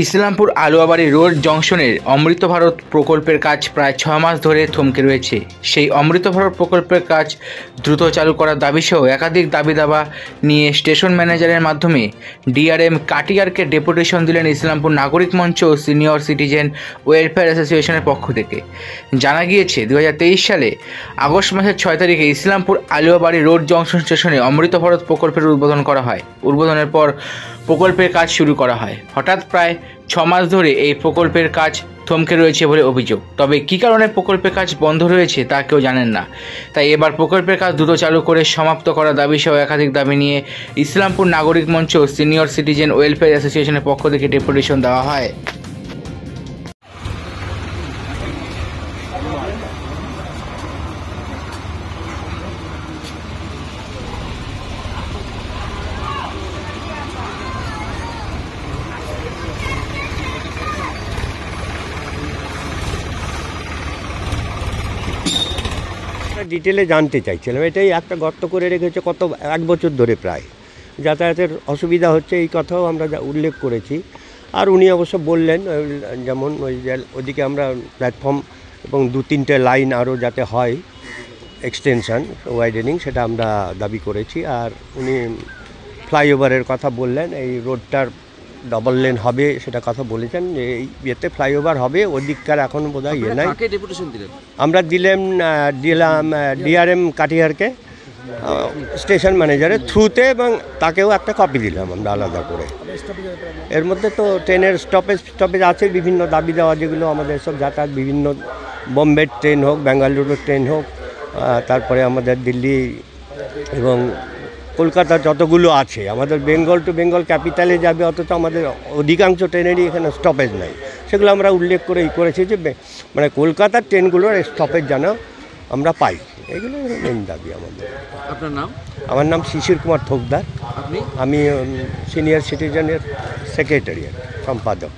Islampur Aluabari road জংশনের অমৃত ভারত প্রকল্পের কাজ প্রায় 6 মাস ধরে থমকে রয়েছে। সেই অমৃত ভারত প্রকল্পের কাজ দ্রুত চালু করার দাবিসহ একাধিক দাবি-দাবা নিয়ে স্টেশন ম্যানেজারের মাধ্যমে ডিআরএম কাটিয়ারকে ডেপুটেশন দিলেন ইসলামপুর নাগরিক মঞ্চ ও সিনিয়র সিটিজেন ওয়েলফেয়ার অ্যাসোসিয়েশনের পক্ষ থেকে। জানা গিয়েছে 2023 সালে আগস্ট মাসের 6 তারিখে ইসলামপুর আলুয়াবাড়ি রোড জংশন স্টেশনে অমৃত ভারত প্রকল্পের উদ্বোধন করা হয়। উদ্বোধনের পর প্রকল্পের কাজ শুরু করা হয়। হঠাৎ প্রায় 6 মাস ধরে এই প্রকল্পের কাজ থমকে রয়েছে বলে অভিযোগ। তবে কী কারণে প্রকল্পের কাজ বন্ধ রয়েছে তা কেউ জানেন না। তাই এবার প্রকল্পের কাজ দ্রুত চালু করে সমাপ্ত করার দাবি সহ একাধিক দাবি নিয়ে ইসলামপুর নাগরিক মঞ্চ সিনিয়র সিটিজেন ওয়েলফেয়ার অ্যাসোসিয়েশনের পক্ষ থেকে ডেপুটেশন দেওয়া হয়। ডিটেলে জানতে চাইছিলাম। এটাই একটা গর্ত করে রেখেছে কত 1 বছর ধরে, প্রায় যাতায়াতের অসুবিধা হচ্ছে এই কথাও আমরা উল্লেখ করেছি। আর উনি অবশ্য বললেন যেমন ওইদিকে আমরা প্ল্যাটফর্ম এবং 2-3টে লাইন আরও যাতে হয় এক্সটেনশন ওয়াইডেনিং, সেটা আমরা দাবি করেছি। আর উনি ফ্লাইওভারের কথা বললেন, এই রোডটার ডবল লেন হবে সেটা কথা বলেছেন। এই ইয়েতে ফ্লাইওভার হবে, ওদিককার এখন বোধহয় ইয়ে নাই। আমরা দিলাম ডিআরএম কাটিয়ারকে স্টেশন ম্যানেজারের থ্রুতে, এবং তাকেও একটা কপি দিলাম আমরা আলাদা করে। এর মধ্যে তো ট্রেনের স্টপেজ আছে, বিভিন্ন দাবি দেওয়া যেগুলো আমাদের সব যাতায়াত, বিভিন্ন বোম্বের ট্রেন হোক, বেঙ্গালুরুর ট্রেন হোক, তারপরে আমাদের দিল্লি এবং কলকাতা যতগুলো আছে, আমাদের বেঙ্গল টু বেঙ্গল ক্যাপিটালে যাবে, অথচ আমাদের অধিকাংশ ট্রেনেরই এখানে স্টপেজ নাই। সেগুলো আমরা উল্লেখ করে করেছি যে মানে কলকাতার ট্রেনগুলোর স্টপেজ যেন আমরা পাই, এগুলো মেন দাবি আমাদের। আপনার নাম? আমার নাম শিশির কুমার থোকদার। আমি সিনিয়র সিটিজেনের সেক্রেটারি, সম্পাদক।